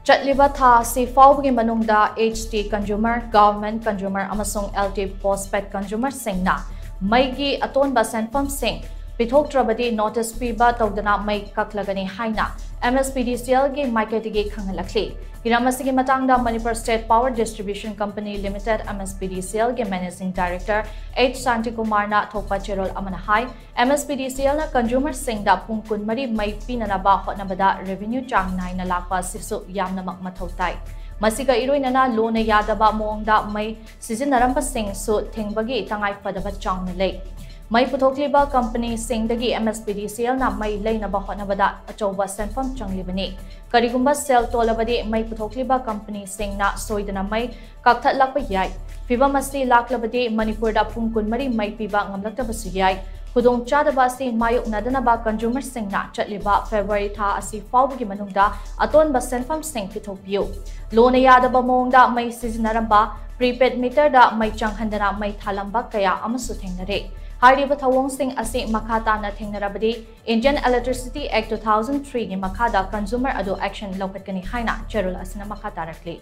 CHATLIBA tha si FAOBAGI MANUNGDA HT consumer, government consumer amasung LT postpaid consumer SHINGNA MAIKEI Atonba Senpham Shing Pithoktrabadi notice Piba Toudana Mei Kakthatlagani HAINA MSPDCL ge MAIKEI KHANGHALLAKLI Hiramasigi matangda Manipur State Power Distribution Company Limited MSPDCL ge Managing Director H. Santikumar Thopa Cherol Amanahai MSPDCL na consumer singda pungkun mari mai pinanaba hotnabada revenue chang naina lakpa sisu yamna mathautai Masiga iroinana lona yadaba moongda mai sizinaramba sing su thingbagi tangai padaba chang na lei Mai Pithoktrabadi company singdagi MSPDCL na mai leinaba hotnabada Atonba Senpham changlibani Karigumba sell tolabadi Mai Pithoktrabadi company singna Toudana Mei Kakthatlagani yai Piba masti laklabadi Manipur da pungkun mari mai piba ngamlaktabasu yai Khudong chadaba si MANUNGDA consumer singna CHATLIBA February tha asi FAOBAGI MANUNGDA Atonba Senpham Shing Pithoktrabadi Lona yadaba moongda mai sizinaramba prepaid meter da mai changhandana mai thalamba kaya amasu thengnare Hariba thawong sing asi makata na thengnarabadi Indian Electricity Act 2003 gi makada consumer ado action lawkatkani haina cherul asina makata rakli